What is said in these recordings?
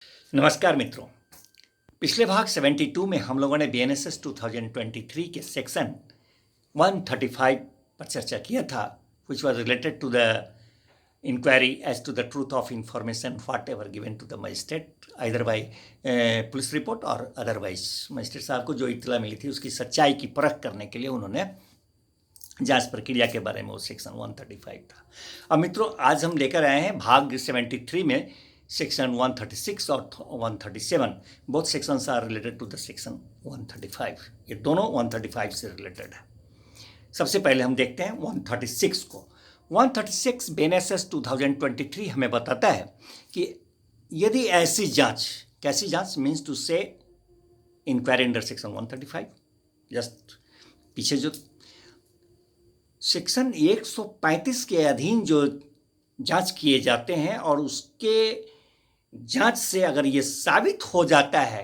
नमस्कार मित्रों। पिछले भाग 72 में हम लोगों ने बीएनएसएस 2023 के सेक्शन 135 पर चर्चा किया था, which was related to the inquiry as to the truth of information whatever given to the magistrate either by police report और अदरवाइज मजिस्ट्रेट साहब को जो इत्तला मिली थी उसकी सच्चाई की परख करने के लिए उन्होंने जांच प्रक्रिया के बारे में वो सेक्शन 135 था। अब मित्रों, आज हम लेकर आए हैं भाग 73 में सेक्शन 136 और 137। Both sections are related to the section 135। ये दोनों 135 से रिलेटेड है। सबसे पहले हम देखते हैं 136 को। 136 बीएनएसएस 2023 हमें बताता है कि यदि ऐसी जांच, कैसी जांच मीन्स टू से इंक्वायरी अंडर सेक्शन 135, जस्ट पीछे जो सेक्शन 135 के अधीन जो जांच किए जाते हैं और उसके जांच से अगर ये साबित हो जाता है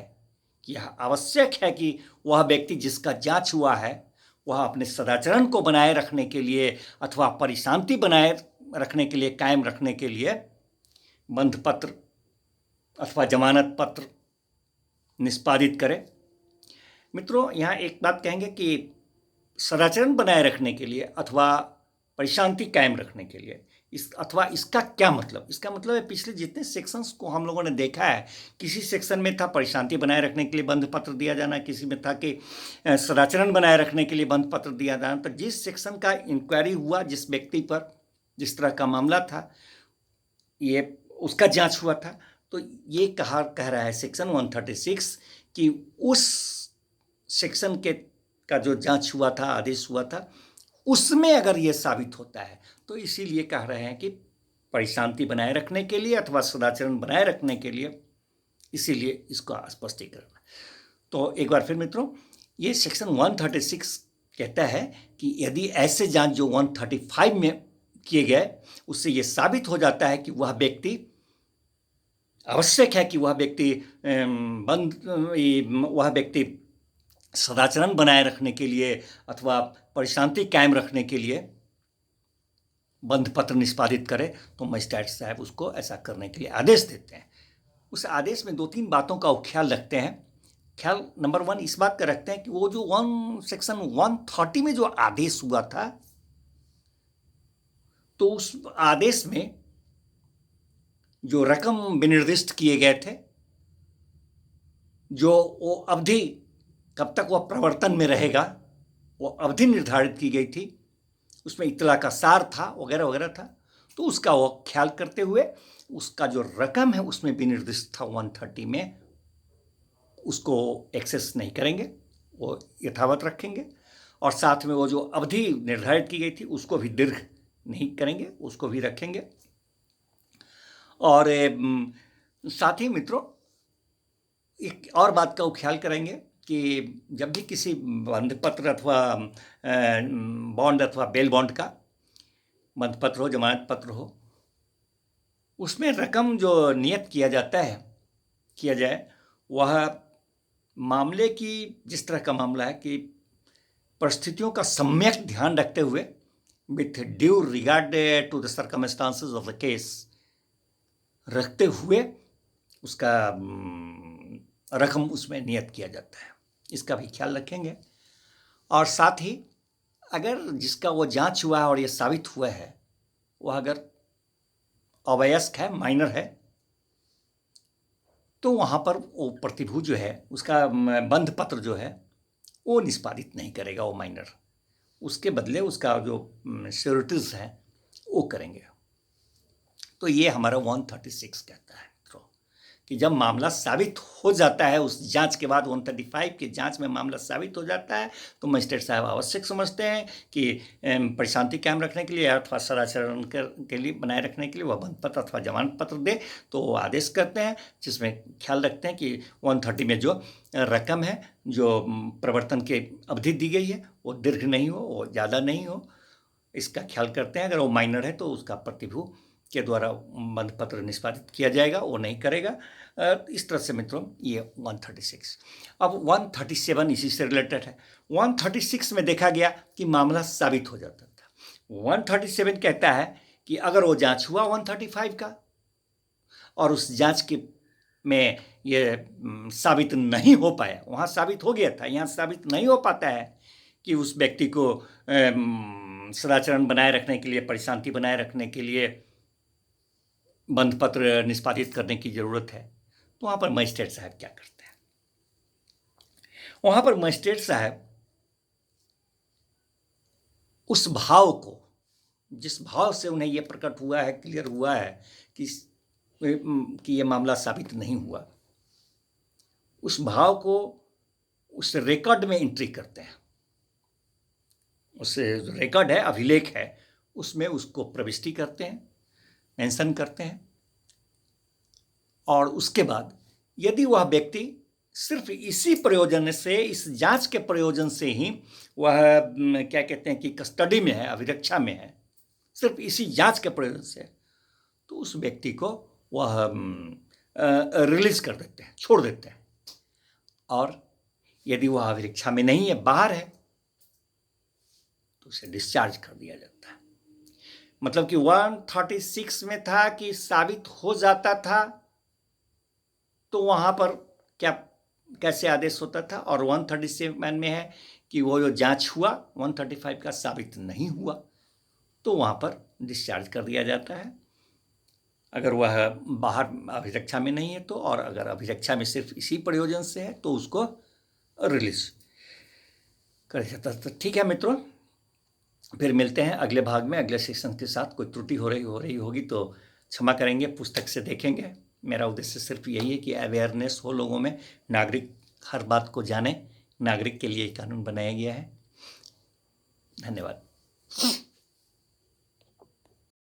कि यह आवश्यक है कि वह व्यक्ति जिसका जांच हुआ है वह अपने सदाचरण को बनाए रखने के लिए अथवा परिशांति बनाए रखने के लिए, कायम रखने के लिए बंध पत्र अथवा जमानत पत्र निष्पादित करे। मित्रों, यहाँ एक बात कहेंगे कि सदाचरण बनाए रखने के लिए अथवा परिशांति कायम रखने के लिए इसका क्या मतलब? इसका मतलब है पिछले जितने सेक्शंस को हम लोगों ने देखा है, किसी सेक्शन में था परिशांति बनाए रखने के लिए बंध पत्र दिया जाना, किसी में था कि सदाचरण बनाए रखने के लिए बंध पत्र दिया जाना। तो जिस सेक्शन का इंक्वायरी हुआ, जिस व्यक्ति पर जिस तरह का मामला था, ये उसका जांच हुआ था, तो ये कह रहा है सेक्शन 136 कि उस सेक्शन का जो जांच हुआ था, आदेश हुआ था, उसमें अगर ये साबित होता है तो इसीलिए कह रहे हैं कि परिशांति बनाए रखने के लिए अथवा सदाचरण बनाए रखने के लिए, इसीलिए इसको स्पष्टीकरण। तो एक बार फिर मित्रों, ये सेक्शन 136 कहता है कि यदि ऐसे जांच जो 135 में किए गए उससे ये साबित हो जाता है कि वह व्यक्ति, आवश्यक है कि वह व्यक्ति सदाचरण बनाए रखने के लिए अथवा परिशांति कायम रखने के लिए बंध पत्र निष्पादित करे, तो मजिस्ट्रेट साहब उसको ऐसा करने के लिए आदेश देते हैं। उस आदेश में 2-3 बातों का ख्याल रखते हैं। ख्याल नंबर 1 इस बात का रखते हैं कि वो जो सेक्शन 130 में जो आदेश हुआ था, तो उस आदेश में जो रकम विनिर्दिष्ट किए गए थे, जो वो अवधि कब तक वह प्रवर्तन में रहेगा, वो अवधि निर्धारित की गई थी, उसमें इत्तला का सार था वगैरह वगैरह था। तो उसका वो ख्याल करते हुए उसका जो रकम है उसमें विनिर्दिष्ट था 130 में, उसको एक्सेस नहीं करेंगे, वो यथावत रखेंगे। और साथ में वो जो अवधि निर्धारित की गई थी उसको भी दीर्घ नहीं करेंगे, उसको भी रखेंगे। और साथ ही मित्रों एक और बात का ख्याल करेंगे कि जब भी किसी बंध पत्र अथवा बॉन्ड अथवा बेल बॉन्ड का बंध पत्र हो, जमानत पत्र हो, उसमें रकम जो नियत किया जाए वह मामले की, जिस तरह का मामला है कि परिस्थितियों का सम्यक ध्यान रखते हुए, with due regard to the circumstances of the case, रखते हुए उसका रकम उसमें नियत किया जाता है, इसका भी ख्याल रखेंगे। और साथ ही अगर जिसका वो जांच हुआ है और ये साबित हुआ है वह अगर अवयस्क है, माइनर है, तो वहाँ पर वो प्रतिभू जो है उसका बंध पत्र जो है वो निष्पादित नहीं करेगा वो माइनर, उसके बदले उसका जो श्योरिटीज है वो करेंगे। तो ये हमारा 136 कहता है कि जब मामला साबित हो जाता है, उस जांच के बाद 135 की जांच में मामला साबित हो जाता है, तो मजिस्ट्रेट साहब आवश्यक समझते हैं कि परिशांति कायम रखने के लिए अथवा सदाचरण के लिए बनाए रखने के लिए वह बंध पत्र अथवा जमानत पत्र दे, तो वो आदेश करते हैं, जिसमें ख्याल रखते हैं कि 130 में जो रकम है, जो प्रवर्तन की अवधि दी गई है, वो दीर्घ नहीं हो, वो ज़्यादा नहीं हो, इसका ख्याल करते हैं। अगर वो माइनर है तो उसका प्रतिभू के द्वारा बंध पत्र निष्पादित किया जाएगा, वो नहीं करेगा। इस तरह से मित्रों ये 136। अब 137 इसी से रिलेटेड है। 136 में देखा गया कि मामला साबित हो जाता था। 137 कहता है कि अगर वो जांच हुआ 135 का और उस जांच के में ये साबित नहीं हो पाया। वहाँ साबित हो गया था, यहाँ साबित नहीं हो पाता है कि उस व्यक्ति को सदाचरण बनाए रखने के लिए, परिशांति बनाए रखने के लिए बंध पत्र निष्पादित करने की जरूरत है। तो वहाँ पर मजिस्ट्रेट साहब क्या करते हैं? वहाँ पर मजिस्ट्रेट साहब उस भाव को, जिस भाव से उन्हें यह प्रकट हुआ है, क्लियर हुआ है कि ये मामला साबित नहीं हुआ, उस भाव को उस रिकॉर्ड में एंट्री करते हैं। उस रिकॉर्ड है, अभिलेख है, उसमें उसको प्रविष्टि करते हैं, मेंशन करते हैं। और उसके बाद यदि वह व्यक्ति सिर्फ इसी प्रयोजन से, इस जांच के प्रयोजन से ही वह क्या कहते हैं कि कस्टडी में है, अभिरक्षा में है, सिर्फ इसी जांच के प्रयोजन से, तो उस व्यक्ति को वह रिलीज कर देते हैं, छोड़ देते हैं। और यदि वह अभिरक्षा में नहीं है, बाहर है, तो उसे डिस्चार्ज कर दिया जाता है। मतलब कि 136 में था कि साबित हो जाता था तो वहां पर क्या कैसे आदेश होता था, और 137 में है कि वो जो जांच हुआ 135 का साबित नहीं हुआ, तो वहां पर डिस्चार्ज कर दिया जाता है अगर वह बाहर अभिरक्षा में नहीं है तो। और अगर अभिरक्षा में सिर्फ इसी प्रयोजन से है तो उसको रिलीज कर जाता है। तो ठीक है मित्रों, फिर मिलते हैं अगले भाग में, अगले सेशन के साथ। कोई त्रुटि हो रही होगी तो क्षमा करेंगे, पुस्तक से देखेंगे। मेरा उद्देश्य सिर्फ यही है कि अवेयरनेस हो लोगों में, नागरिक हर बात को जाने। नागरिक के लिए कानून बनाया गया है। धन्यवाद।